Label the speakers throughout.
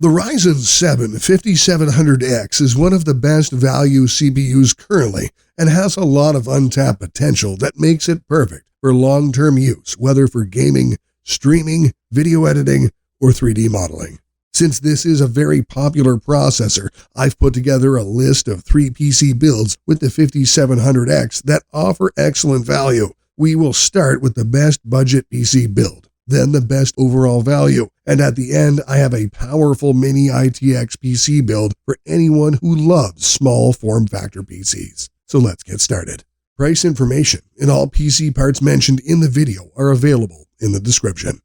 Speaker 1: The Ryzen 7 5700X is one of the best value CPUs currently and has a lot of untapped potential that makes it perfect for long-term use, whether for gaming, streaming, video editing, or 3D modeling. Since this is a very popular processor, I've put together a list of 3 PC builds with the 5700X that offer excellent value. We will start with the best budget PC build, then the best overall value, and at the end I have a powerful mini ITX PC build for anyone who loves small form factor PCs. So let's get started. Price information and all PC parts mentioned in the video are available in the description.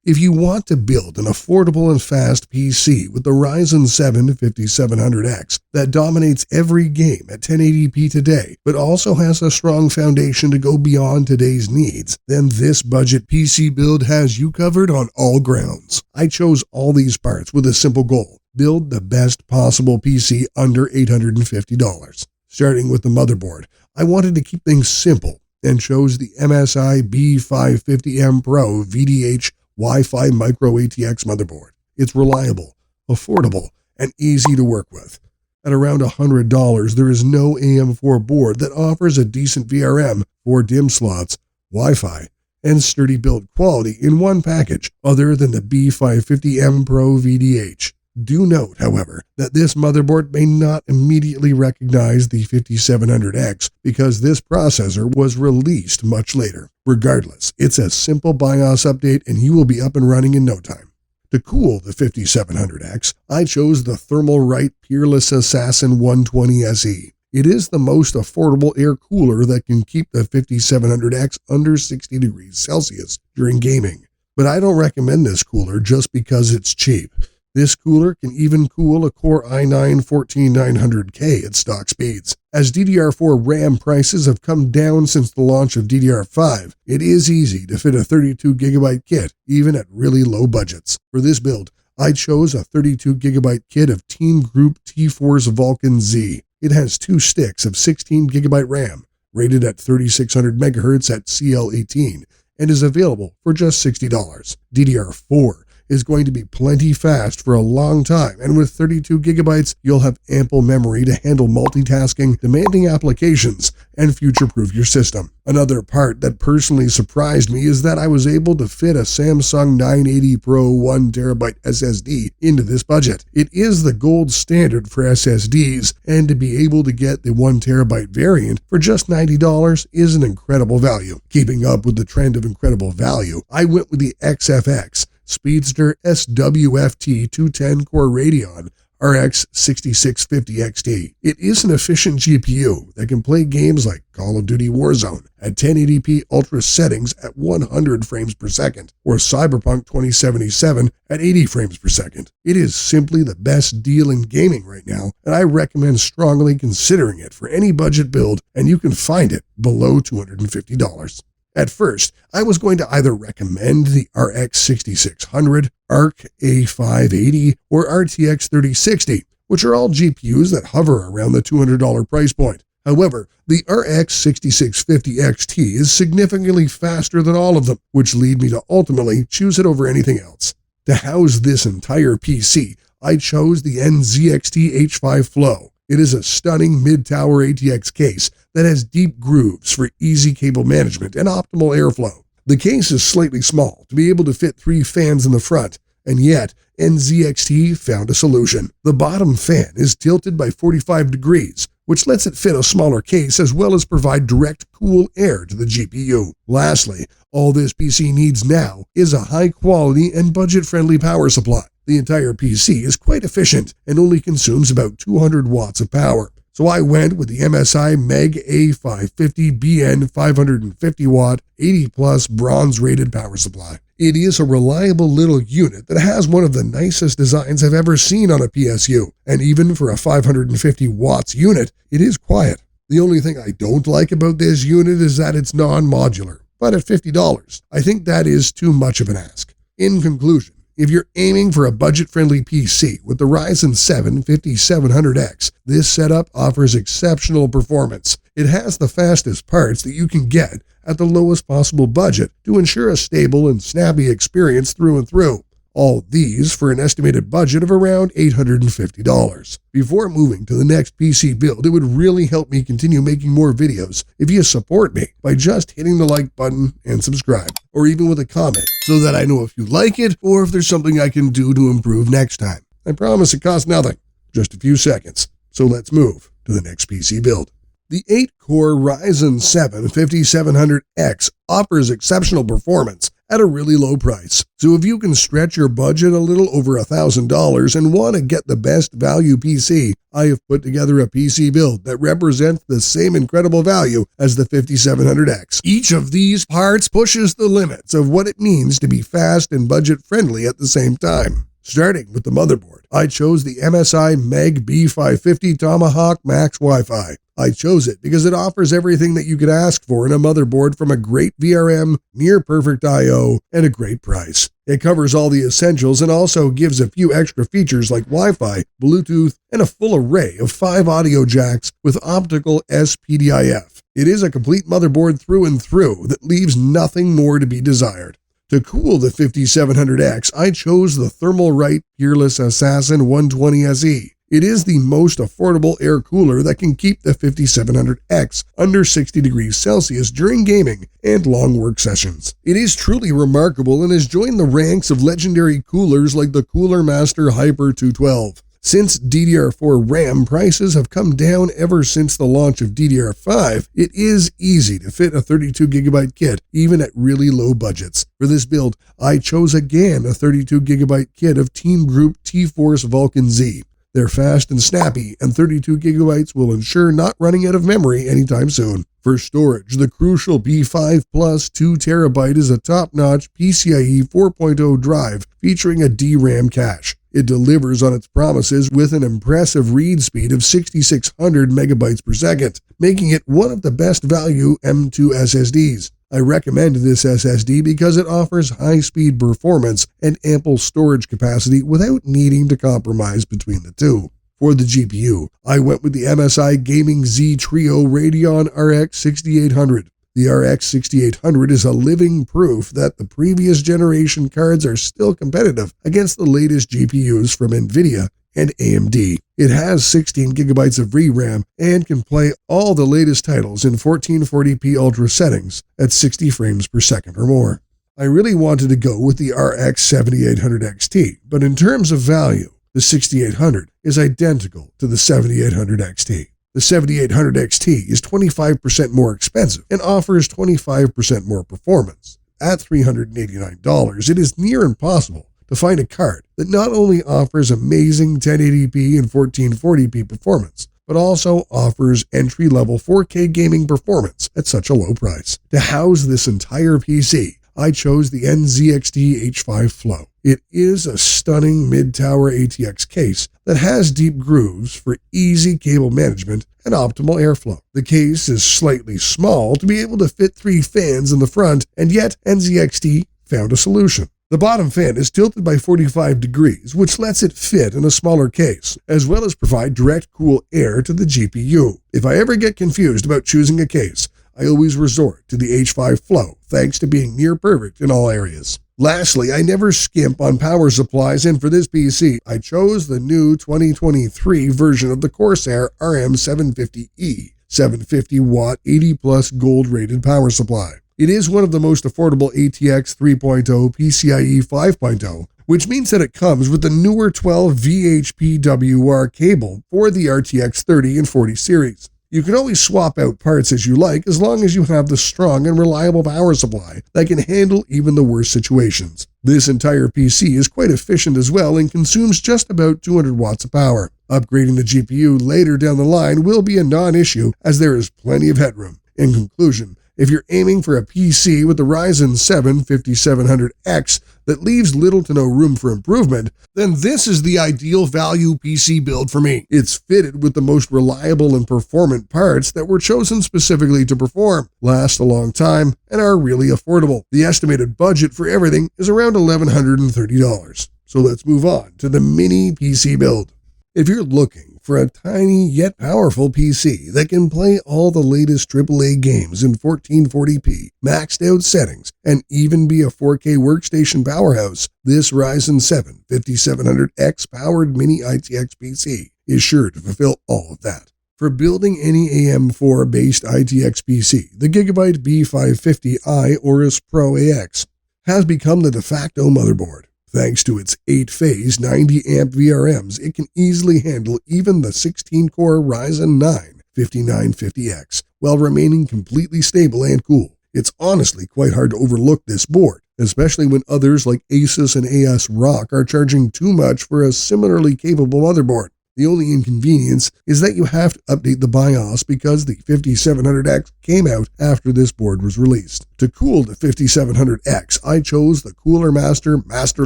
Speaker 1: If you want to build an affordable and fast PC with the Ryzen 7 5700X that dominates every game at 1080p today, but also has a strong foundation to go beyond today's needs, then this budget PC build has you covered on all grounds. I chose all these parts with a simple goal: build the best possible PC under $850. Starting with the motherboard, I wanted to keep things simple and chose the MSI B550M PRO-VDH Wi-Fi Micro ATX motherboard. It's reliable, affordable, and easy to work with. At around $100, there is no AM4 board that offers a decent VRM, 4 DIMM slots, Wi-Fi, and sturdy build quality in one package other than the B550M PRO-VDH. Do note, however, that this motherboard may not immediately recognize the 5700X because this processor was released much later. Regardless, it's a simple BIOS update and you will be up and running in no time. To cool the 5700X, I chose the Thermalright Peerless Assassin 120 SE. It is the most affordable air cooler that can keep the 5700X under 60 degrees Celsius during gaming. But I don't recommend this cooler just because it's cheap. This cooler can even cool a Core i9-14900K at stock speeds. As DDR4 RAM prices have come down since the launch of DDR5, it is easy to fit a 32GB kit even at really low budgets. For this build, I chose a 32GB kit of TEAMGROUP T-Force Vulcan Z. It has 2 sticks of 16GB RAM, rated at 3600 MHz at CL18, and is available for just $60. DDR4 is going to be plenty fast for a long time, and with 32GB, you'll have ample memory to handle multitasking, demanding applications, and future-proof your system. Another part that personally surprised me is that I was able to fit a Samsung 980 Pro 1TB SSD into this budget. It is the gold standard for SSDs, and to be able to get the 1TB variant for just $90 is an incredible value. Keeping up with the trend of incredible value, I went with the XFX Speedster SWFT 210-core Radeon RX 6650 XT. It is an efficient GPU that can play games like Call of Duty Warzone at 1080p ultra settings at 100 frames per second, or Cyberpunk 2077 at 80 frames per second. It is simply the best deal in gaming right now, and I recommend strongly considering it for any budget build, and you can find it below $250. At first, I was going to either recommend the RX 6600, ARC A580, or RTX 3060, which are all GPUs that hover around the $200 price point. However, the RX 6650 XT is significantly faster than all of them, which lead me to ultimately choose it over anything else. To house this entire PC, I chose the NZXT H5 Flow. It is a stunning mid-tower ATX case that has deep grooves for easy cable management and optimal airflow. The case is slightly small to be able to fit 3 fans in the front, and yet NZXT found a solution. The bottom fan is tilted by 45 degrees, which lets it fit a smaller case as well as provide direct cool air to the GPU. Lastly, all this PC needs now is a high-quality and budget-friendly power supply. The entire PC is quite efficient and only consumes about 200 watts of power. So I went with the MSI MEG A550 BN 550 watt 80 plus bronze rated power supply. It is a reliable little unit that has one of the nicest designs I've ever seen on a PSU, and even for a 550 watts unit, it is quiet. The only thing I don't like about this unit is that it's non-modular, but at $50, I think that is too much of an ask. In conclusion, if you're aiming for a budget-friendly PC with the Ryzen 7 5700X, this setup offers exceptional performance. It has the fastest parts that you can get at the lowest possible budget to ensure a stable and snappy experience through and through. All these for an estimated budget of around $850. Before moving to the next PC build, it would really help me continue making more videos if you support me by just hitting the like button and subscribe, or even with a comment, so that I know if you like it or if there's something I can do to improve next time. I promise it costs nothing, just a few seconds. So let's move to the next PC build. The 8-core Ryzen 7 5700X offers exceptional performance at a really low price. So if you can stretch your budget a little over $1,000 and want to get the best value PC, I have put together a PC build that represents the same incredible value as the 5700X. Each of these parts pushes the limits of what it means to be fast and budget friendly at the same time. Starting with the motherboard, I chose the MSI Meg B550 Tomahawk Max Wi-Fi. I chose it because it offers everything that you could ask for in a motherboard, from a great VRM, near perfect I/O, and a great price. It covers all the essentials and also gives a few extra features like Wi-Fi, Bluetooth, and a full array of 5 audio jacks with optical SPDIF. It is a complete motherboard through and through that leaves nothing more to be desired. To cool the 5700X, I chose the Thermalright Peerless Assassin 120 SE. It is the most affordable air cooler that can keep the 5700X under 60 degrees Celsius during gaming and long work sessions. It is truly remarkable and has joined the ranks of legendary coolers like the Cooler Master Hyper 212. Since DDR4 RAM prices have come down ever since the launch of DDR5, it is easy to fit a 32GB kit, even at really low budgets. For this build, I chose again a 32GB kit of TEAMGROUP T-Force Vulcan Z. They're fast and snappy, and 32GB will ensure not running out of memory anytime soon. For storage, the crucial B5 Plus 2TB is a top-notch PCIe 4.0 drive featuring a DRAM cache. It delivers on its promises with an impressive read speed of 6,600 megabytes per second, making it one of the best value M2 SSDs. I recommend this SSD because it offers high-speed performance and ample storage capacity without needing to compromise between the two. For the GPU, I went with the MSI Gaming Z Trio Radeon RX 6800. The RX 6800 is a living proof that the previous generation cards are still competitive against the latest GPUs from NVIDIA and AMD. It has 16 gigabytes of VRAM and can play all the latest titles in 1440p Ultra settings at 60 frames per second or more. I really wanted to go with the RX 7800 XT, but in terms of value, the 6800 is identical to the 7800 XT. The 7800 XT is 25% more expensive and offers 25% more performance. At $389, it is near impossible to find a card that not only offers amazing 1080p and 1440p performance, but also offers entry-level 4K gaming performance at such a low price. To house this entire PC, I chose the NZXT H5 Flow. It is a stunning mid-tower ATX case that has deep grooves for easy cable management and optimal airflow. The case is slightly small to be able to fit 3 fans in the front, and yet NZXT found a solution. The bottom fan is tilted by 45 degrees, which lets it fit in a smaller case, as well as provide direct cool air to the GPU. If I ever get confused about choosing a case, I always resort to the H5 Flow, thanks to being near perfect in all areas. Lastly, I never skimp on power supplies, and for this PC, I chose the new 2023 version of the Corsair RM750E, 750 watt, 80 plus gold rated power supply. It is one of the most affordable ATX 3.0 PCIe 5.0, which means that it comes with the newer 12 VHPWR cable for the RTX 30 and 40 series. You can always swap out parts as you like as long as you have the strong and reliable power supply that can handle even the worst situations. This entire PC is quite efficient as well and consumes just about 200 watts of power. Upgrading the GPU later down the line will be a non-issue as there is plenty of headroom. In conclusion, if you're aiming for a PC with the Ryzen 7 5700X that leaves little to no room for improvement, then this is the ideal value PC build for me. It's fitted with the most reliable and performant parts that were chosen specifically to perform, last a long time, and are really affordable. The estimated budget for everything is around $1,130. So let's move on to the mini PC build. If you're looking for a tiny yet powerful PC that can play all the latest AAA games in 1440p, maxed out settings, and even be a 4K workstation powerhouse, this Ryzen 7 5700X powered mini ITX PC is sure to fulfill all of that. For building any AM4 based ITX PC, the Gigabyte B550i Aorus Pro-AX has become the de facto motherboard. Thanks to its 8-phase 90-amp VRMs, it can easily handle even the 16-core Ryzen 9 5950X while remaining completely stable and cool. It's honestly quite hard to overlook this board, especially when others like Asus and ASRock are charging too much for a similarly capable motherboard. The only inconvenience is that you have to update the BIOS because the 5700X came out after this board was released. To cool the 5700X, I chose the Cooler Master Master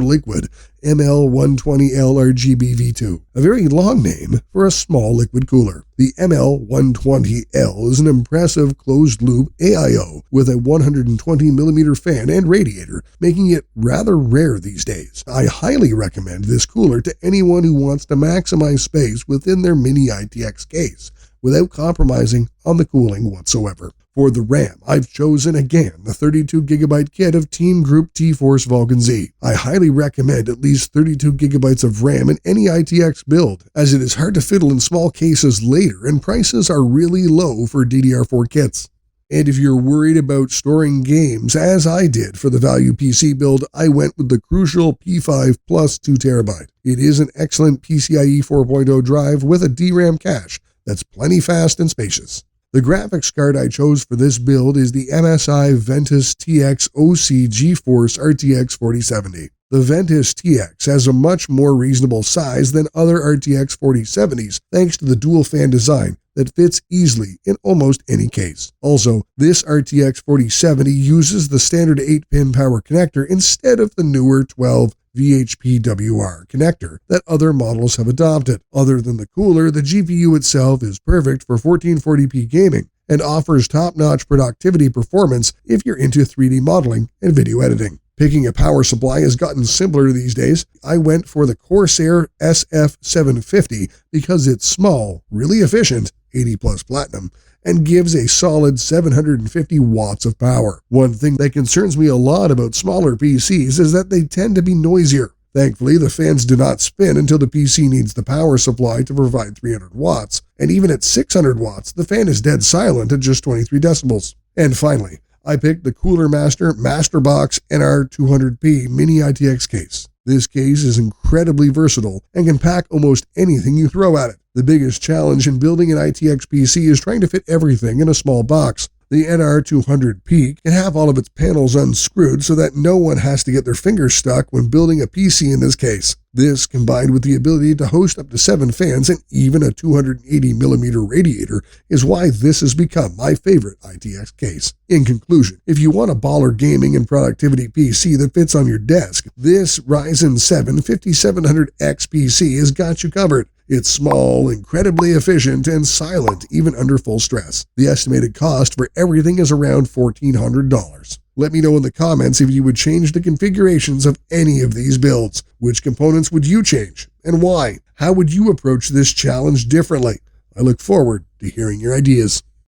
Speaker 1: Liquid ML120L RGB-V2, a very long name for a small liquid cooler. The ML120L is an impressive closed-loop AIO with a 120mm fan and radiator, making it rather rare these days. I highly recommend this cooler to anyone who wants to maximize space within their mini ITX case, without compromising on the cooling whatsoever. For the RAM, I've chosen again the 32GB kit of TEAMGROUP T-Force Vulcan Z. I highly recommend at least 32GB of RAM in any ITX build, as it is hard to fiddle in small cases later and prices are really low for DDR4 kits. And if you're worried about storing games, as I did for the Value PC build, I went with the crucial P5 Plus 2TB. It is an excellent PCIe 4.0 drive with a DRAM cache that's plenty fast and spacious. The graphics card I chose for this build is the MSI Ventus TX OC GeForce RTX 4070. The Ventus TX has a much more reasonable size than other RTX 4070s thanks to the dual fan design that fits easily in almost any case. Also, this RTX 4070 uses the standard 8-pin power connector instead of the newer 12 VHPWR connector that other models have adopted. Other than the cooler, the GPU itself is perfect for 1440p gaming and offers top-notch productivity performance if you're into 3D modeling and video editing. Picking a power supply has gotten simpler these days. I went for the Corsair SF750 because it's small, really efficient, 80 plus platinum, and gives a solid 750 watts of power. One thing that concerns me a lot about smaller PCs is that they tend to be noisier. Thankfully, the fans do not spin until the PC needs the power supply to provide 300 watts, and even at 600 watts, the fan is dead silent at just 23 decibels. And finally, I picked the Cooler Master Masterbox NR200p Mini ITX case. This case is incredibly versatile and can pack almost anything you throw at it. The biggest challenge in building an ITX PC is trying to fit everything in a small box. The NR200p can have all of its panels unscrewed so that no one has to get their fingers stuck when building a PC in this case. This, combined with the ability to host up to 7 fans and even a 280mm radiator, is why this has become my favorite ITX case. In conclusion, if you want a baller gaming and productivity PC that fits on your desk, this Ryzen 7 5700X PC has got you covered. It's small, incredibly efficient, and silent even under full stress. The estimated cost for everything is around $1,400. Let me know in the comments if you would change the configurations of any of these builds. Which components would you change, and why? How would you approach this challenge differently? I look forward to hearing your ideas.